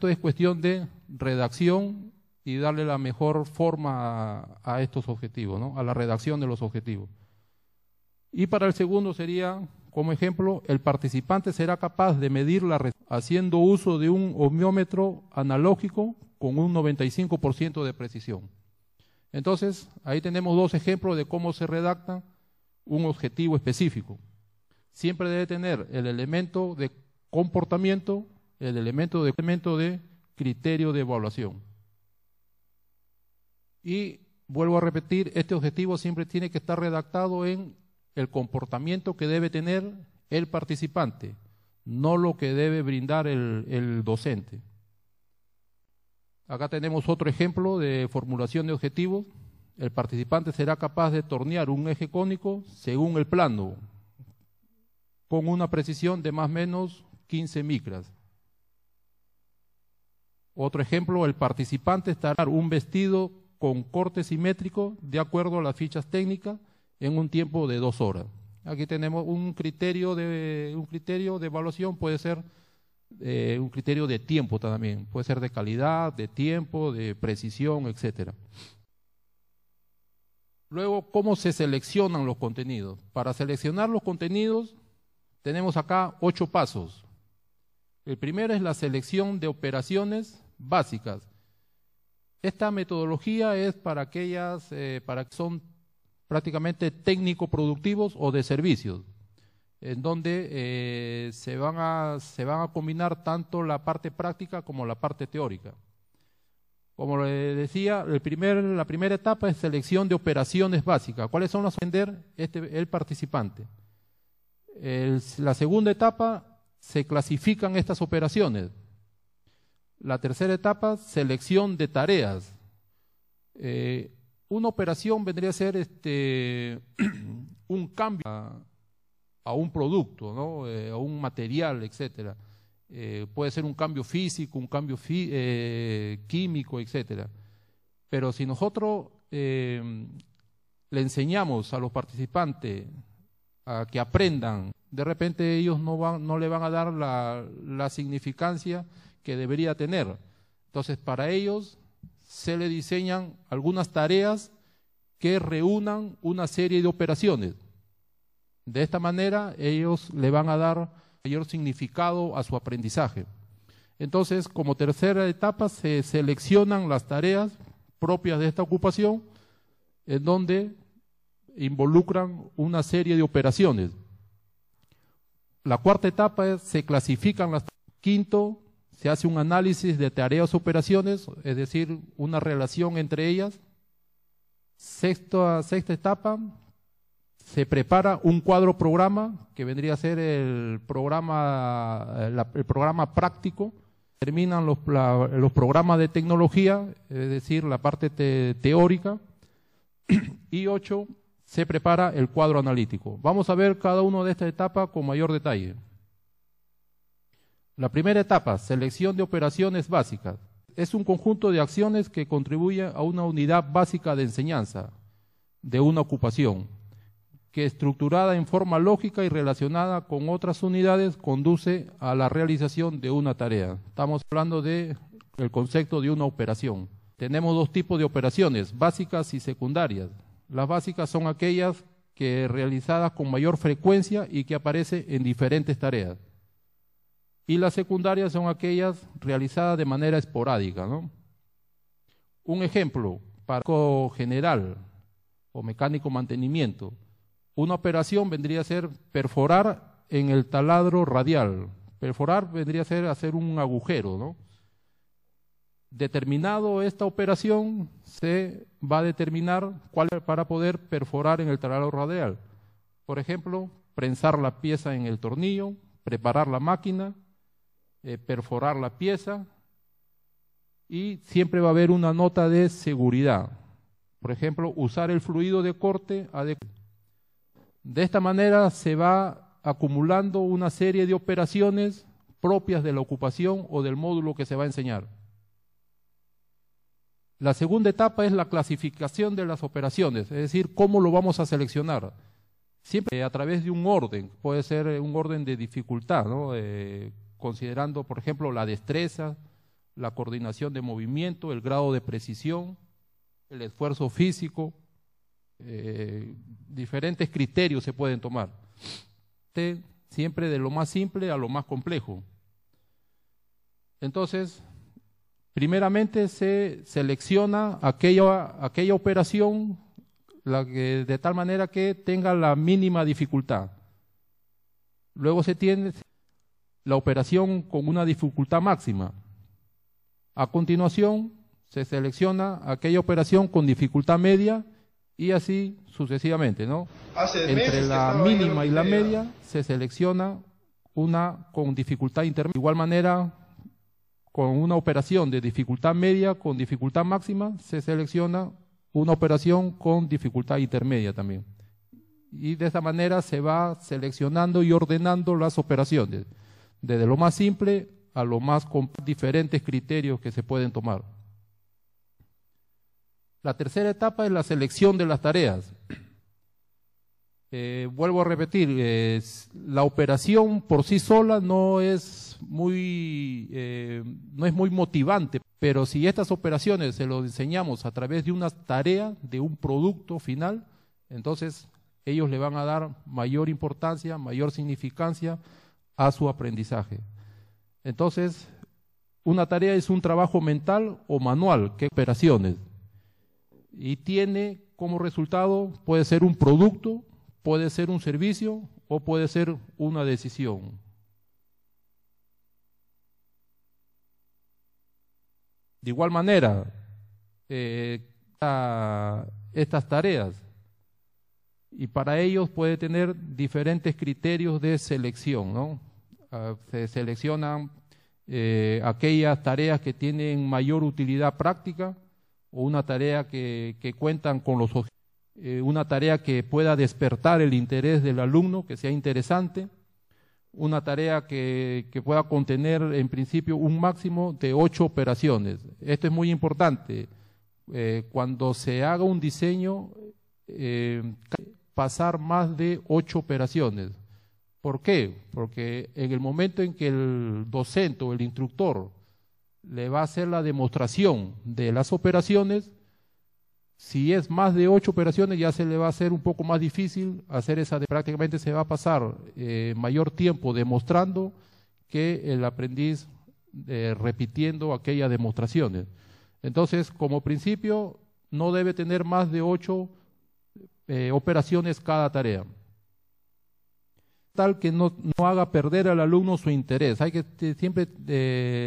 Esto es cuestión de redacción y darle la mejor forma a estos objetivos, ¿no? A la redacción de los objetivos. Y para el segundo sería, como ejemplo, el participante será capaz de medir la haciendo uso de un ohmiómetro analógico con un 95% de precisión. Entonces, ahí tenemos dos ejemplos de cómo se redacta un objetivo específico. Siempre debe tener el elemento de comportamiento, el elemento de criterio de evaluación. Y vuelvo a repetir, este objetivo siempre tiene que estar redactado en el comportamiento que debe tener el participante, no lo que debe brindar el docente. Acá tenemos otro ejemplo de formulación de objetivos. El participante será capaz de tornear un eje cónico según el plano, con una precisión de más o menos 15 micras. Otro ejemplo, el participante estará un vestido con corte simétrico de acuerdo a las fichas técnicas en un tiempo de 2 horas. Aquí tenemos un criterio de evaluación, puede ser un criterio de tiempo también, puede ser de calidad, de tiempo, de precisión, etcétera. Luego, ¿cómo se seleccionan los contenidos? Para seleccionar los contenidos tenemos acá 8 pasos. El primero es la selección de operaciones básicas. Esta metodología es para aquellas, para que son prácticamente técnico-productivos o de servicios, en donde se van a combinar tanto la parte práctica como la parte teórica. Como le decía, la primera etapa es selección de operaciones básicas. ¿Cuáles son las que va a aprender el participante? La segunda etapa, se clasifican estas operaciones. La tercera etapa, selección de tareas. Una operación vendría a ser un cambio a un producto, ¿no? A un material, etcétera. Puede ser un cambio físico, un cambio químico, etcétera. Pero si nosotros le enseñamos a los participantes a que aprendan, de repente ellos no le van a dar la significancia que debería tener. Entonces, para ellos se le diseñan algunas tareas que reúnan una serie de operaciones. De esta manera, ellos le van a dar mayor significado a su aprendizaje. Entonces, como tercera etapa, se seleccionan las tareas propias de esta ocupación, en donde involucran una serie de operaciones. La cuarta etapa es, se clasifican las. Quinto, se hace un análisis de tareas operaciones, es decir, una relación entre ellas. Sexta etapa, se prepara un cuadro programa, que vendría a ser el programa práctico. Terminan los programas de tecnología, es decir, la parte teórica. Y 8, se prepara el cuadro analítico. Vamos a ver cada una de estas etapas con mayor detalle. La primera etapa, selección de operaciones básicas. Es un conjunto de acciones que contribuyen a una unidad básica de enseñanza de una ocupación, que estructurada en forma lógica y relacionada con otras unidades conduce a la realización de una tarea. Estamos hablando del concepto de una operación. Tenemos dos tipos de operaciones, básicas y secundarias. Las básicas son aquellas que realizadas con mayor frecuencia y que aparecen en diferentes tareas. Y las secundarias son aquellas realizadas de manera esporádica, ¿no? Un ejemplo, para general o mecánico mantenimiento, una operación vendría a ser perforar en el taladro radial. Perforar vendría a ser hacer un agujero, ¿no? Determinado esta operación, se va a determinar cuál para poder perforar en el taladro radial. Por ejemplo, prensar la pieza en el tornillo, preparar la máquina, perforar la pieza, y siempre va a haber una nota de seguridad. Por ejemplo, usar el fluido de corte adecuado. De esta manera se va acumulando una serie de operaciones propias de la ocupación o del módulo que se va a enseñar. La segunda etapa es la clasificación de las operaciones, es decir, cómo lo vamos a seleccionar. Siempre a través de un orden, puede ser un orden de dificultad, ¿no? Considerando, por ejemplo, la destreza, la coordinación de movimiento, el grado de precisión, el esfuerzo físico, diferentes criterios se pueden tomar. Siempre de lo más simple a lo más complejo. Entonces, primeramente se selecciona aquella operación de tal manera que tenga la mínima dificultad. Luego se tiene la operación con una dificultad máxima. A continuación, se selecciona aquella operación con dificultad media y así sucesivamente, ¿no? Entre la mínima y la media se selecciona una con dificultad intermedia. De igual manera, con una operación de dificultad media con dificultad máxima, se selecciona una operación con dificultad intermedia también. Y de esta manera se va seleccionando y ordenando las operaciones, desde lo más simple a lo más con diferentes criterios que se pueden tomar. La tercera etapa es la selección de las tareas. Vuelvo a repetir, la operación por sí sola no es muy motivante, pero si estas operaciones se lo diseñamos a través de una tarea, de un producto final, entonces ellos le van a dar mayor importancia, mayor significancia a su aprendizaje. Entonces, una tarea es un trabajo mental o manual, que operaciones, y tiene como resultado, puede ser un producto, puede ser un servicio o puede ser una decisión. De igual manera, estas tareas, y para ellos puede tener diferentes criterios de selección, ¿no? Se seleccionan aquellas tareas que tienen mayor utilidad práctica o una tarea que cuentan con los objetivos. Una tarea que pueda despertar el interés del alumno, que sea interesante, una tarea que pueda contener en principio un máximo de 8 operaciones. Esto es muy importante. Cuando se haga un diseño, pasar más de 8 operaciones. ¿Por qué? Porque en el momento en que el docente o el instructor le va a hacer la demostración de las operaciones, si es más de 8 operaciones ya se le va a hacer un poco más difícil hacer prácticamente se va a pasar mayor tiempo demostrando que el aprendiz repitiendo aquellas demostraciones. Entonces, como principio, no debe tener más de 8 operaciones cada tarea, tal que no haga perder al alumno su interés. Siempre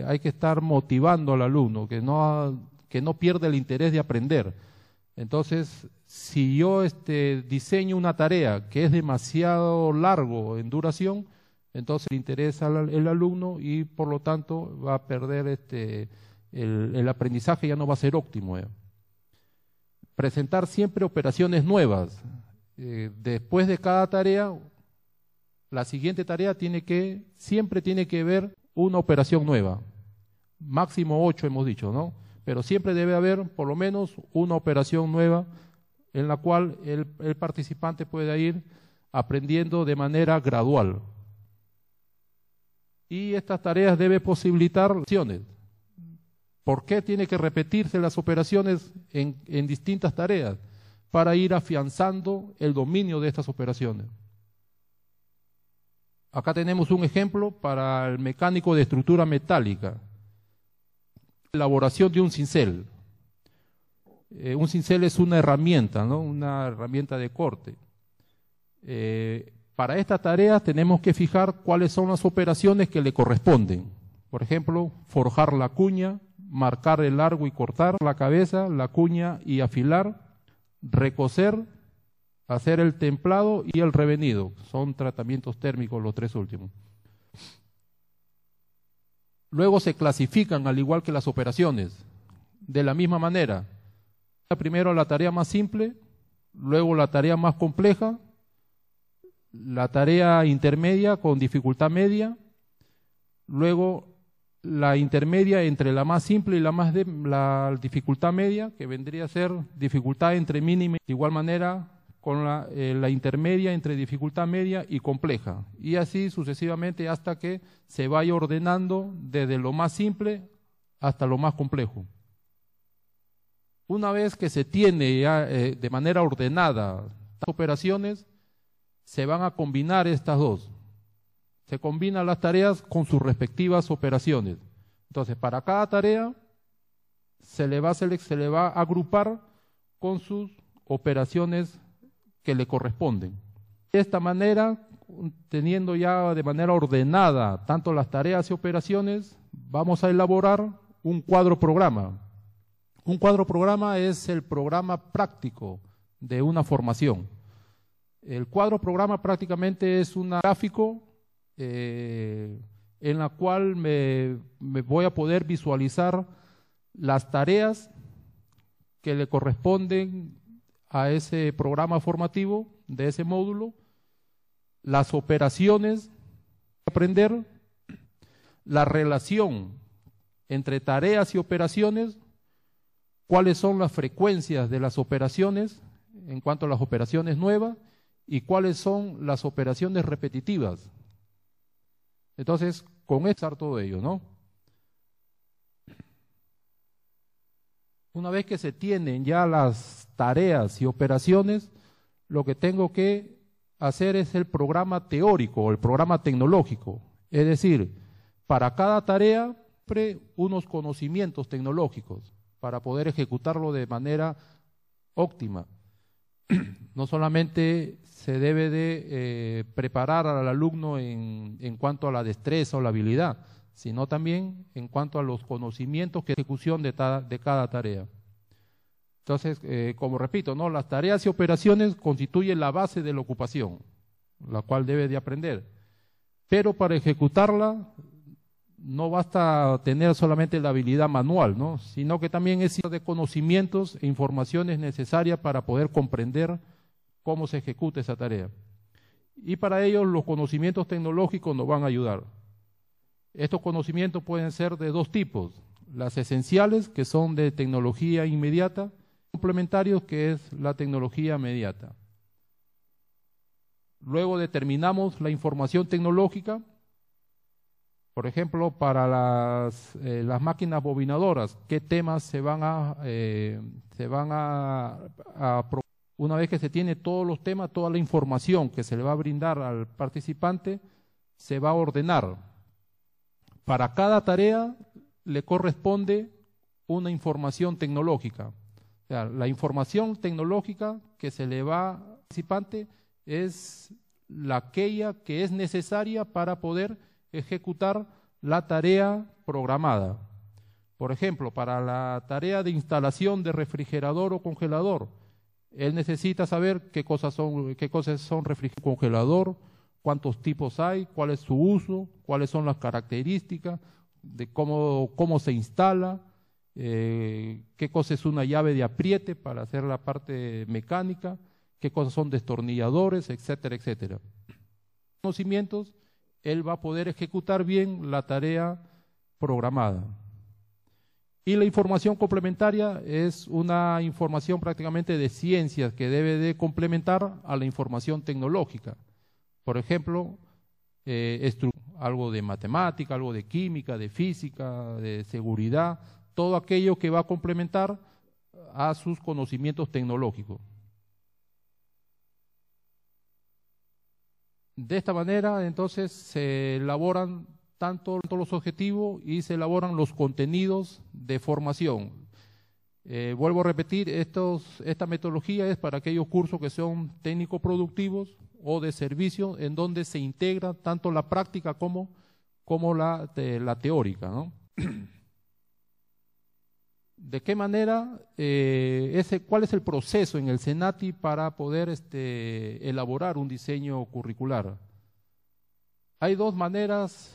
hay que estar motivando al alumno, que no pierda el interés de aprender. Entonces, si yo diseño una tarea que es demasiado largo en duración, entonces le interesa al alumno y por lo tanto va a perder el aprendizaje, ya no va a ser óptimo. Presentar siempre operaciones nuevas. Después de cada tarea, la siguiente tarea siempre tiene que ver una operación nueva. Máximo 8 hemos dicho, ¿no? Pero siempre debe haber por lo menos una operación nueva en la cual el participante pueda ir aprendiendo de manera gradual. Y estas tareas deben posibilitar opciones. ¿Por qué tiene que repetirse las operaciones en distintas tareas? Para ir afianzando el dominio de estas operaciones. Acá tenemos un ejemplo para el mecánico de estructura metálica. Elaboración de un cincel. Un cincel es una herramienta, ¿no? Una herramienta de corte. Para estas tareas tenemos que fijar cuáles son las operaciones que le corresponden. Por ejemplo, forjar la cuña, marcar el largo y cortar la cabeza, la cuña y afilar, recoser, hacer el templado y el revenido. Son tratamientos térmicos los 3 últimos. Luego se clasifican al igual que las operaciones, de la misma manera. Primero la tarea más simple, luego la tarea más compleja, la tarea intermedia con dificultad media, luego la intermedia entre la más simple y la dificultad media, que vendría a ser dificultad entre mínima, de igual manera con la intermedia entre dificultad media y compleja, y así sucesivamente hasta que se vaya ordenando desde lo más simple hasta lo más complejo. Una vez que se tiene ya, de manera ordenada las operaciones, se van a combinar estas dos. Se combinan las tareas con sus respectivas operaciones. Entonces, para cada tarea se le va a agrupar con sus operaciones que le corresponden. De esta manera, teniendo ya de manera ordenada tanto las tareas y operaciones, vamos a elaborar un cuadro programa. Un cuadro programa es el programa práctico de una formación. El cuadro programa prácticamente es un gráfico en la cual me voy a poder visualizar las tareas que le corresponden a ese programa formativo de ese módulo, las operaciones que aprender, la relación entre tareas y operaciones, cuáles son las frecuencias de las operaciones en cuanto a las operaciones nuevas y cuáles son las operaciones repetitivas. Entonces, con esto todo ello, ¿no? Una vez que se tienen ya las tareas y operaciones, lo que tengo que hacer es el programa teórico o el programa tecnológico. Es decir, para cada tarea, unos conocimientos tecnológicos para poder ejecutarlo de manera óptima. No solamente se debe de preparar al alumno en cuanto a la destreza o la habilidad, sino también en cuanto a los conocimientos que ejecución de cada tarea. Entonces, como repito, ¿no? Las tareas y operaciones constituyen la base de la ocupación, la cual debe de aprender. Pero para ejecutarla no basta tener solamente la habilidad manual, ¿no? Sino que también es de conocimientos e informaciones necesarias para poder comprender cómo se ejecuta esa tarea. Y para ello los conocimientos tecnológicos nos van a ayudar. Estos conocimientos pueden ser de dos tipos: las esenciales, que son de tecnología inmediata, complementarios, que es la tecnología mediata. Luego determinamos la información tecnológica. Por ejemplo, para las máquinas bobinadoras, ¿qué temas se van a una vez que se tiene todos los temas, toda la información que se le va a brindar al participante, se va a ordenar. Para cada tarea le corresponde una información tecnológica. O sea, la información tecnológica que se le va al participante es aquella que es necesaria para poder ejecutar la tarea programada. Por ejemplo, para la tarea de instalación de refrigerador o congelador, él necesita saber qué cosas son refrigerador, congelador, cuántos tipos hay, cuál es su uso, cuáles son las características, de cómo se instala, qué cosa es una llave de apriete para hacer la parte mecánica, qué cosas son destornilladores, etcétera, etcétera. Conocimientos, él va a poder ejecutar bien la tarea programada. Y la información complementaria es una información prácticamente de ciencias que debe de complementar a la información tecnológica. Por ejemplo, algo de matemática, algo de química, de física, de seguridad, todo aquello que va a complementar a sus conocimientos tecnológicos. De esta manera, entonces, se elaboran tanto los objetivos y se elaboran los contenidos de formación. Vuelvo a repetir, esta metodología es para aquellos cursos que son técnico-productivos o de servicio, en donde se integra tanto la práctica como la teórica, ¿no? ¿De qué manera, cuál es el proceso en el SENATI para poder elaborar un diseño curricular? Hay dos maneras